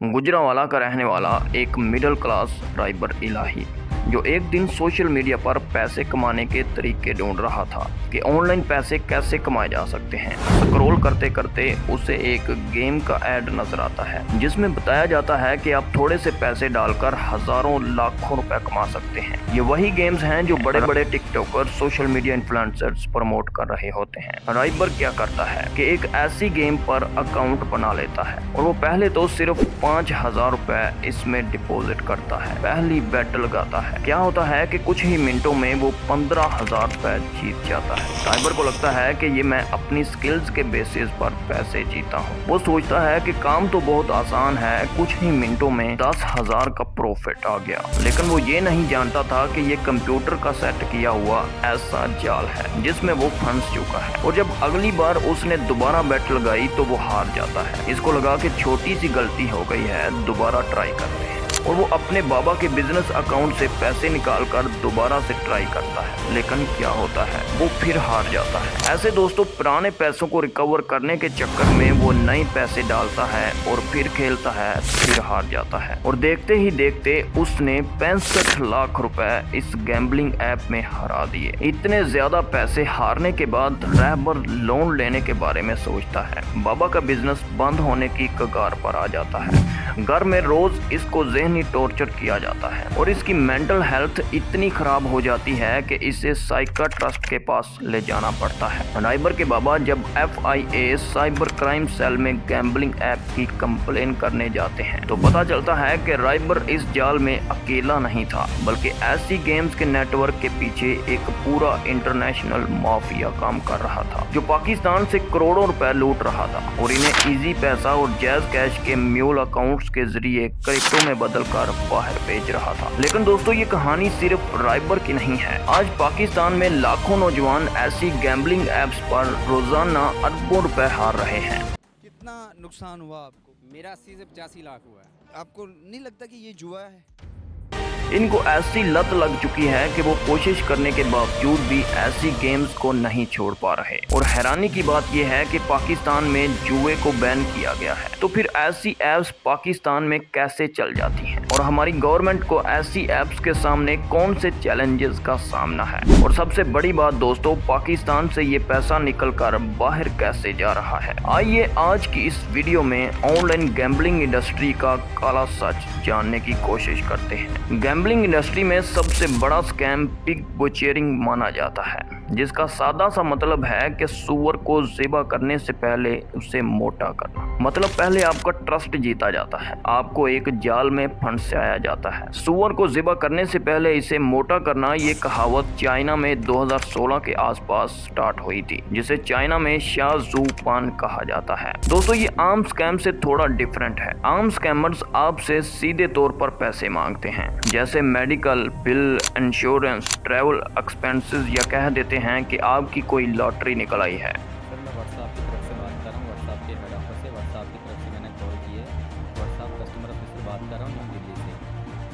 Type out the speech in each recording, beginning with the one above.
गुजरांवाला का रहने वाला एक मिडिल क्लास ड्राइवर इलाही जो एक दिन सोशल मीडिया पर पैसे कमाने के तरीके ढूंढ रहा था कि ऑनलाइन पैसे कैसे कमाए जा सकते हैं। स्क्रॉल करते करते उसे एक गेम का ऐड नजर आता है जिसमें बताया जाता है कि आप थोड़े से पैसे डालकर हजारों लाखों रुपए कमा सकते हैं। ये वही गेम्स हैं जो बड़े बड़े TikToker social media influencers promote कर रहे होते हैं। ड्राइवर क्या करता है कि एक ऐसी गेम पर अकाउंट बना लेता है और वो पहले तो सिर्फ 5,000 रुपए इसमें डिपॉजिट करता है। पहली बेट लगाता है। क्या होता है कि कुछ ही मिनटों में वो 15,000 रुपए जीत जाता है। ड्राइवर को लगता है कि ये मैं अपनी स्किल्स के बेसिस पर पैसे जीता हूँ। वो सोचता है कि काम तो बहुत आसान है, कुछ ही मिनटों में 10,000 का प्रॉफिट आ गया। लेकिन वो ये नहीं जानता था कि ये कंप्यूटर का सेट किया हुआ ऐसा जाल है जिसमें वो फंस चुका है और जब अगली बार उसने दोबारा बेट लगाई तो वो हार जाता है। इसको लगा कि छोटी सी गलती हो गई है, दोबारा ट्राई करते हैं और वो अपने बाबा के बिजनेस अकाउंट से पैसे निकालकर दोबारा से ट्राई करता है। लेकिन क्या होता है, वो फिर हार जाता है। ऐसे दोस्तों पुराने पैसों को रिकवर करने के चक्कर में वो नए पैसे डालता है और फिर खेलता है, फिर हार जाता है और देखते ही देखते उसने 65 लाख रुपए इस गैम्बलिंग ऐप में हरा दिए। इतने ज्यादा पैसे हारने के बाद रहबर लोन लेने के बारे में सोचता है। बाबा का बिजनेस बंद होने की कगार पर आ जाता है। घर में रोज इसको ज़हनी टॉर्चर किया जाता है और इसकी मेंटल हेल्थ इतनी खराब हो जाती है कि इसे साइकियाट्रिस्ट के पास ले जाना पड़ता है। ड्राइवर के बाबा जब FIA साइबर क्राइम सेल में गैम्बलिंग ऐप की कंप्लेन करने जाते हैं तो पता चलता है कि ड्राइवर इस जाल में अकेला नहीं था, बल्कि ऐसी गेम्स के नेटवर्क के पीछे एक पूरा इंटरनेशनल माफिया काम कर रहा था जो पाकिस्तान से करोड़ों रुपए लूट रहा था और इन्हें इजी पैसा और जैज कैश के म्यूल अकाउंट्स के जरिए क्रिप्टो में बदल कर बाहर भेज रहा था। लेकिन दोस्तों ये कहानी सिर्फ ड्राइवर की नहीं है। आज पाकिस्तान में लाखों नौजवान ऐसी गैम्बलिंग एप्स पर रोजाना अरबों रुपए हार रहे हैं। कितना नुकसान हुआ आपको? मेरा 80 से 85 लाख हुआ है। आपको नहीं लगता कि ये जुआ है? इनको ऐसी लत लग चुकी है कि वो कोशिश करने के बावजूद भी ऐसी गेम्स को नहीं छोड़ पा रहे और हैरानी की बात यह है कि पाकिस्तान में जुए को बैन किया गया है, तो फिर ऐसी एप्स पाकिस्तान में कैसे चल जाती हैं और हमारी गवर्नमेंट को ऐसी एप्स के सामने कौन से चैलेंजेस का सामना है और सबसे बड़ी बात दोस्तों, पाकिस्तान से ये पैसा निकल कर बाहर कैसे जा रहा है। आइए आज की इस वीडियो में ऑनलाइन गैम्बलिंग इंडस्ट्री का काला सच जानने की कोशिश करते हैं। गैम्बलिंग इंडस्ट्री में सबसे बड़ा स्कैम पिग बुचरिंग माना जाता है, जिसका सादा सा मतलब है कि सूअर को ज़िबा करने से पहले उसे मोटा करना। मतलब पहले आपका ट्रस्ट जीता जाता है, आपको एक जाल में फंसाया जाता है। सूअर को ज़िबा करने से पहले इसे मोटा करना, ये कहावत चाइना में 2016 के आसपास स्टार्ट हुई थी, जिसे चाइना में शा जू पान कहा जाता है। दोस्तों ये आम स्कैम से थोड़ा डिफरेंट है। आम स्कैमर्स आपसे सीधे तौर पर पैसे मांगते हैं, जैसे medical bill, insurance, travel expenses, या कह देते हैं कि आपकी कोई लॉटरी निकल आई है। सर मैं व्हाट्सएप की तरफ से बात कर रहा हूँ, व्हाट्सएप के हेड ऑफिस से। व्हाट्सएप की तरफ से मैंने कॉल की है। व्हाट्सएप कस्टमर ऑफिस से बात कर रहा हूँ मैं दिल्ली से।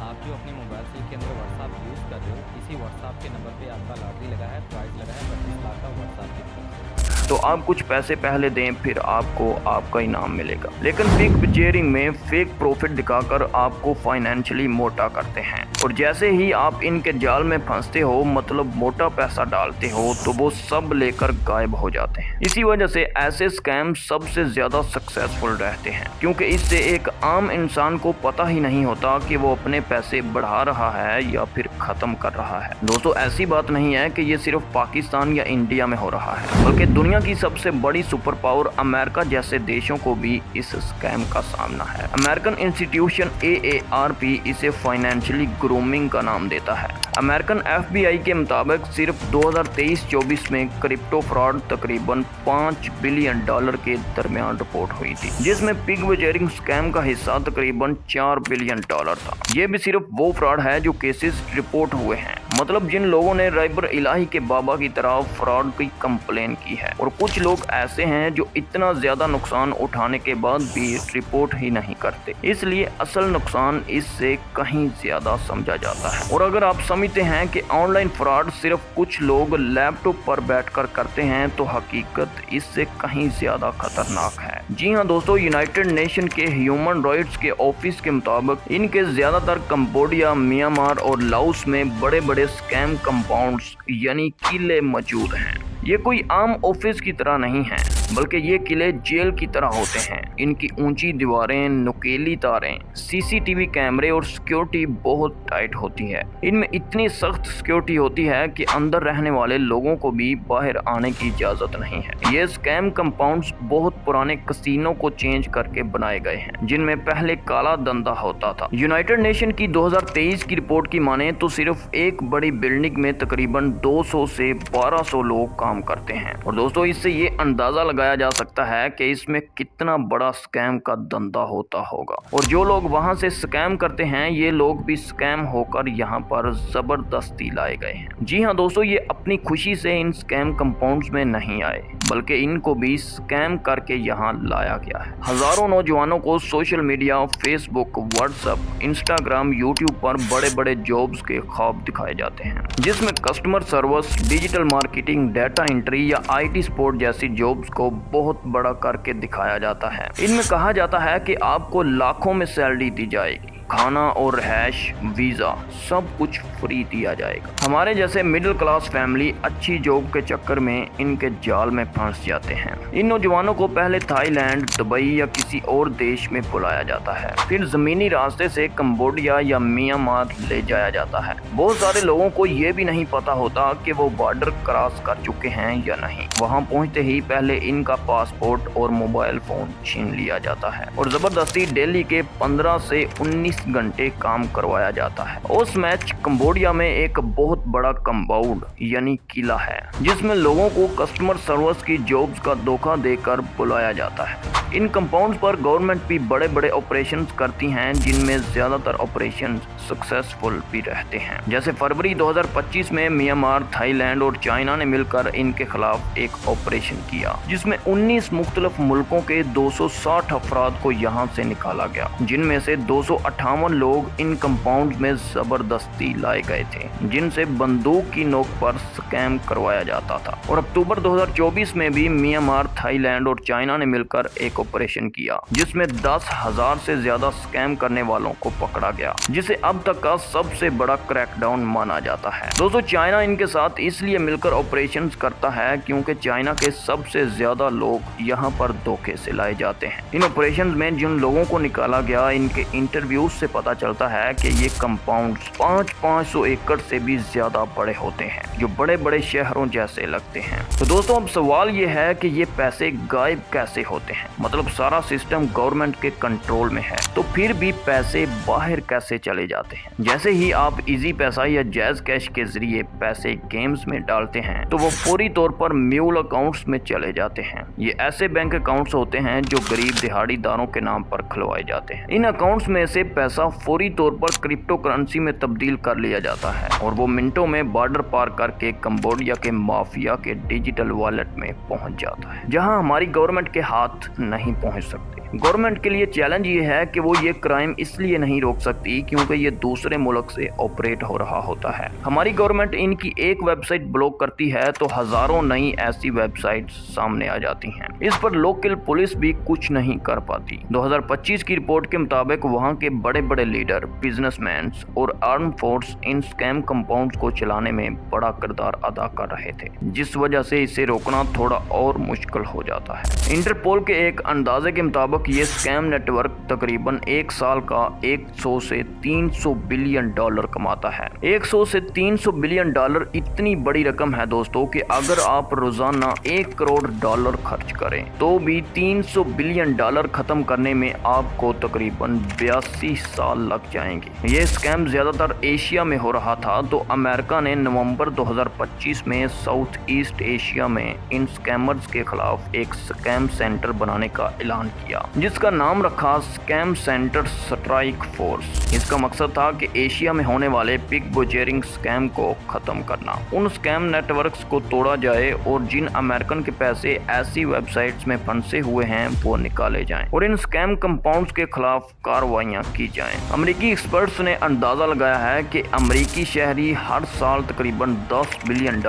आप जो अपने मोबाइल से के अंदर व्हाट्सएप यूज़ कर रहे हो, इसी व्हाट्सएप के नंबर पे आपका लॉटरी लगा है, प्राइस लगा है 25 लाख का व्हाट्सएप की तरफ से। तो आप कुछ पैसे पहले दें, फिर आपको आपका इनाम मिलेगा। लेकिन पिग बुचरिंग में फेक प्रॉफिट दिखाकर आपको फाइनेंशियली मोटा करते हैं और जैसे ही आप इनके जाल में फंसते हो, मतलब मोटा पैसा डालते हो, तो वो सब लेकर गायब हो जाते हैं। इसी वजह से ऐसे स्कैम सबसे ज्यादा सक्सेसफुल रहते हैं, क्योंकि इससे एक आम इंसान को पता ही नहीं होता कि वो अपने पैसे बढ़ा रहा है या फिर खत्म कर रहा है। दोस्तों ऐसी बात नहीं है कि ये सिर्फ पाकिस्तान या इंडिया में हो रहा है, बल्कि दुनिया की सबसे बड़ी सुपर पावर अमेरिका जैसे देशों को भी इस स्कैम का सामना है। अमेरिकन इंस्टीट्यूशन AARP इसे फाइनेंशियली ग्रूमिंग का नाम देता है। अमेरिकन FBI के मुताबिक सिर्फ 2023-24 में क्रिप्टो फ्रॉड तकरीबन $5 बिलियन के दरमियान रिपोर्ट हुई थी, जिसमें पिग बुचरिंग स्कैम का हिस्सा तकरीबन $4 बिलियन था। ये भी सिर्फ वो फ्रॉड है जो केसेस रिपोर्ट हुए हैं। मतलब जिन लोगों ने राइबर इलाही के बाबा की तरह फ्रॉड की कंप्लेन की है, और कुछ लोग ऐसे हैं जो इतना ज्यादा नुकसान उठाने के बाद भी रिपोर्ट ही नहीं करते। इसलिए असल नुकसान इससे कहीं ज्यादा समझा जाता है। और अगर आप समझते हैं कि ऑनलाइन फ्रॉड सिर्फ कुछ लोग लैपटॉप पर बैठकर करते हैं, तो हकीकत इससे कहीं ज्यादा खतरनाक है। जी हाँ दोस्तों, यूनाइटेड नेशन के ह्यूमन राइट्स के ऑफिस के मुताबिक इनके ज्यादातर कंबोडिया, म्यांमार और लाओस में बड़े बड़े स्कैम कंपाउंड्स यानी किले मौजूद हैं। ये कोई आम ऑफिस की तरह नहीं है, बल्कि ये किले जेल की तरह होते हैं। इनकी ऊंची दीवारें, नुकीली तारें, सीसीटीवी कैमरे और सिक्योरिटी बहुत टाइट होती है। इनमें इतनी सख्त सिक्योरिटी होती है कि अंदर रहने वाले लोगों को भी बाहर आने की इजाजत नहीं है। ये स्कैम कंपाउंड्स बहुत पुराने कसीनो को चेंज करके बनाए गए हैं, जिनमें पहले काला धंधा होता था। यूनाइटेड नेशन की 2023 की रिपोर्ट की माने तो सिर्फ एक बड़ी बिल्डिंग में तकरीबन 200 से 1200 लोग काम करते हैं। और दोस्तों, इससे ये अंदाजा लगाया जा सकता है कि इसमें कितना बड़ा स्कैम का धंधा होता होगा। और जो लोग वहां से स्कैम करते हैं, ये लोग भी स्कैम होकर यहाँ पर जबरदस्ती लाए गए हैं। जी हाँ दोस्तों, ये अपनी खुशी से इन स्कैम कंपाउंड्स में नहीं आए, बल्कि इनको भी स्कैम करके यहाँ लाया गया है। हजारों नौजवानों को social media, Facebook, WhatsApp, Instagram, YouTube पर बड़े बड़े जॉब्स के ख्वाब दिखाए जाते हैं, जिसमें customer service, digital marketing, data entry या IT सपोर्ट जैसी जॉब्स को बहुत बड़ा करके दिखाया जाता है। इनमें कहा जाता है कि आपको लाखों में सैलरी दी जाएगी, खाना और रैश, वीजा सब कुछ फ्री दिया जाएगा। हमारे जैसे मिडिल क्लास फैमिली अच्छी जॉब के चक्कर में इनके जाल में फंस जाते हैं। इन नौजवानों को पहले थाईलैंड, दुबई या किसी और देश में बुलाया जाता है, फिर जमीनी रास्ते से कंबोडिया या म्यांमार ले जाया जाता है। बहुत सारे लोगों को ये भी नहीं पता होता कि वो बॉर्डर क्रॉस कर चुके हैं या नहीं। वहाँ पहुँचते ही पहले इनका पासपोर्ट और मोबाइल फोन छीन लिया जाता है और जबरदस्ती दिल्ली के 15 से 19 घंटे काम करवाया जाता है। उस मैच कंबोडिया में एक बहुत बड़ा कंपाउंड यानी किला है, जिसमें लोगों को कस्टमर सर्विस की जॉब्स का धोखा देकर बुलाया जाता है। इन कंपाउंड्स पर गवर्नमेंट भी बड़े बड़े ऑपरेशंस करती हैं, जिनमें ज्यादातर ऑपरेशन सक्सेसफुल भी रहते हैं। जैसे फरवरी 2025 में म्यांमार, थाईलैंड और चाइना ने मिलकर इनके खिलाफ एक ऑपरेशन किया, जिसमें 19 मुख्तलिफ मुल्कों के 260 अफराद को यहाँ से निकाला गया, जिनमें से 258 लोग इन कंपाउंड में जबरदस्ती लाए गए थे, जिनसे बंदूक की नोक पर स्कैम करवाया जाता था। और अक्टूबर 2024 में भी म्यांमार, थाईलैंड और चाइना ने मिलकर एक ऑपरेशन किया, जिसमें 10,000 से ज्यादा स्कैम करने वालों को पकड़ा गया, जिसे अब तक का सबसे बड़ा क्रैकडाउन माना जाता है। दोस्तों, चाइना इनके साथ इसलिए मिलकर ऑपरेशंस करता है क्योंकि चाइना के सबसे ज्यादा लोग यहाँ पर धोखे से लाए जाते हैं। इन ऑपरेशंस में जिन लोगों को निकाला गया, इनके इंटरव्यूज से पता चलता है कि ये कंपाउंड्स 500 एकड़ से भी ज्यादा बड़े होते हैं, जो बड़े बड़े शहरों जैसे लगते हैं। तो दोस्तों, अब सवाल ये है कि ये पैसे गायब कैसे होते हैं? मतलब सारा सिस्टम गवर्नमेंट के कंट्रोल में है, तो फिर भी पैसे बाहर कैसे चले जाते हैं? जैसे ही आप इजी पैसा या जैज कैश के जरिए पैसे गेम्स में डालते हैं, तो वो फौरी तौर पर म्यूल अकाउंट्स में चले जाते हैं। ये ऐसे बैंक अकाउंट्स होते हैं जो गरीब दिहाड़ीदारों के नाम पर खुलवाए जाते हैं। इन अकाउंट्स में से पैसा फौरी तौर पर क्रिप्टो करेंसी में तब्दील कर लिया जाता है और वो मिनटों में बॉर्डर पार करके कंबोडिया के माफिया के डिजिटल वॉलेट में पहुंच जाता है, जहां हमारी गवर्नमेंट के हाथ नहीं पहुंच सकते। गवर्नमेंट के लिए चैलेंज ये है कि वो ये क्राइम इसलिए नहीं रोक सकती क्योंकि ये दूसरे मुल्क से ऑपरेट हो रहा होता है। हमारी गवर्नमेंट इनकी एक वेबसाइट ब्लॉक करती है तो हजारों नई ऐसी वेबसाइट सामने आ जाती हैं। इस पर लोकल पुलिस भी कुछ नहीं कर पाती। 2025 की रिपोर्ट के मुताबिक वहाँ के बड़े बड़े लीडर, बिजनेसमैन और arm force in scam compound को चलाने में बड़ा किरदार अदा कर रहे थे, जिस वजह से इसे रोकना थोड़ा और मुश्किल हो जाता है। इंटरपोल के एक अंदाजे के मुताबिक ये स्कैम नेटवर्क तकरीबन एक साल का 100 से 300 बिलियन डॉलर कमाता है। 100 से 300 बिलियन डॉलर इतनी बड़ी रकम है दोस्तों कि अगर आप रोजाना 1 करोड़ डॉलर खर्च करें तो भी 300 बिलियन डॉलर खत्म करने में आपको तकरीबन 82 साल लग जाएंगे। ये स्कैम ज्यादातर एशिया में हो रहा था, तो अमेरिका ने नवंबर 2025 में साउथ ईस्ट एशिया में इन स्कैमर्स के खिलाफ एक स्कैम सेंटर बनाने का ऐलान किया, जिसका नाम रखा स्कैम सेंटर स्ट्राइक फोर्स। इसका मकसद था कि एशिया में होने वाले पिग बुचरिंग स्कैम को खत्म करना, उन स्कैम नेटवर्क्स को तोड़ा जाए और जिन अमेरिकन के पैसे ऐसी वेबसाइट्स में फंसे हुए हैं वो निकाले जाएं और इन स्कैम कंपाउंड्स के खिलाफ कार्रवाइयां की जाएं। अमेरिकी एक्सपर्ट्स ने अंदाजा लगाया है कि अमेरिकी शहरी हर साल तकरीबन $10 बिलियन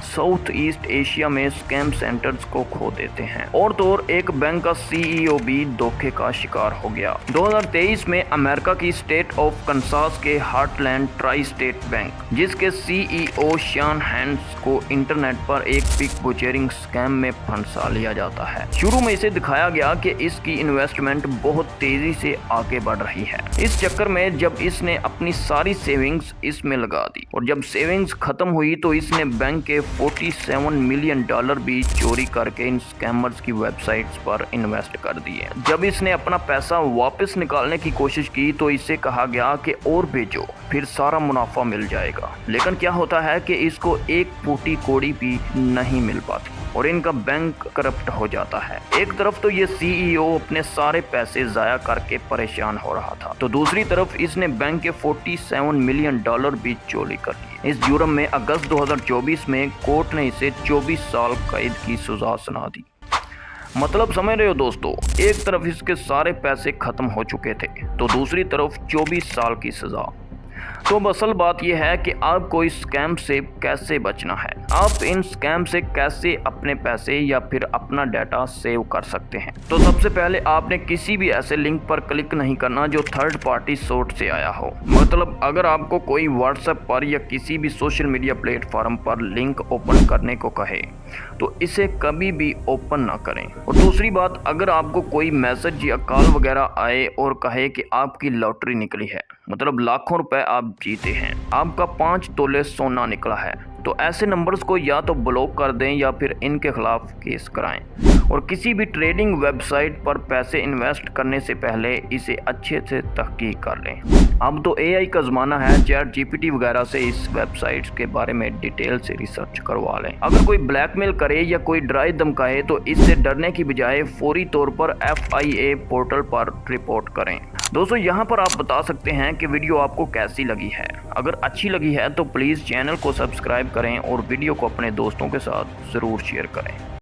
साउथ ईस्ट एशिया में स्कैम सेंटर्स को खो देते हैं। और तो और एक बैंक का सीईओ भी धोखे का शिकार हो गया। 2023 में अमेरिका की स्टेट ऑफ कंसास के हार्टलैंड ट्राई स्टेट बैंक, जिसके सीईओ शॉन हैंड्स को इंटरनेट पर एक पिग बुचरिंग स्कैम में फंसा लिया जाता है। शुरू में इसे दिखाया गया कि इसकी इन्वेस्टमेंट बहुत तेजी से आगे बढ़ रही है। इस चक्कर में जब इसने अपनी सारी सेविंग्स इसमें लगा दी और जब सेविंग्स खत्म हुई तो इसने बैंक के $47 मिलियन भी चोरी करके इन स्कैमर्स की वेबसाइट्स पर इन्वेस्ट कर दिए। जब इसने अपना पैसा वापस निकालने की कोशिश की तो इसे कहा गया कि और भेजो, फिर सारा मुनाफा मिल जाएगा। लेकिन क्या होता है कि इसको एक फूटी कौड़ी भी नहीं मिल पाती और इनका बैंक करप्ट हो जाता है। एक तरफ तो ये सीईओ अपने सारे पैसे जाया करके परेशान हो रहा था, तो दूसरी तरफ इसने बैंक के $47 मिलियन भी चोरी कर लिए। इस जुर्म में अगस्त 2024 में कोर्ट ने इसे 24 साल कैद की सजा सुना दी। मतलब समझ रहे हो दोस्तों, एक तरफ इसके सारे पैसे खत्म हो चुके थे तो दूसरी तरफ 24 साल की सजा। तो असल बात यह है कि आपको इस स्कैम से कैसे बचना है, आप इन स्कैम से कैसे अपने पैसे या फिर अपना डाटा सेव कर सकते हैं। तो सबसे पहले आपने किसी भी ऐसे लिंक पर क्लिक नहीं करना जो थर्ड पार्टी सोर्स से आया हो। मतलब अगर आपको कोई व्हाट्सएप पर या किसी भी सोशल मीडिया प्लेटफॉर्म पर लिंक ओपन करने को कहे तो इसे कभी भी ओपन ना करें। और दूसरी बात, अगर आपको कोई मैसेज या कॉल वगैरह आए और कहे कि आपकी लॉटरी निकली है, मतलब लाखों रुपए आप जीते हैं, आपका 5 तोले सोना निकला है, तो ऐसे नंबर्स को या तो ब्लॉक कर दें या फिर इनके खिलाफ केस कराएं। और किसी भी ट्रेडिंग वेबसाइट पर पैसे इन्वेस्ट करने से पहले इसे अच्छे से तहकीक कर लें। अब तो एआई का ज़माना है, चैट जीपीटी वगैरह से इस वेबसाइट्स के बारे में डिटेल से रिसर्च करवा लें। अगर कोई ब्लैकमेल करे या कोई डराए धमकाए तो इससे डरने की बजाय फौरी तौर पर FIA पोर्टल पर रिपोर्ट करें। दोस्तों, यहाँ पर आप बता सकते हैं कि वीडियो आपको कैसी लगी है। अगर अच्छी लगी है तो प्लीज़ चैनल को सब्सक्राइब करें और वीडियो को अपने दोस्तों के साथ ज़रूर शेयर करें।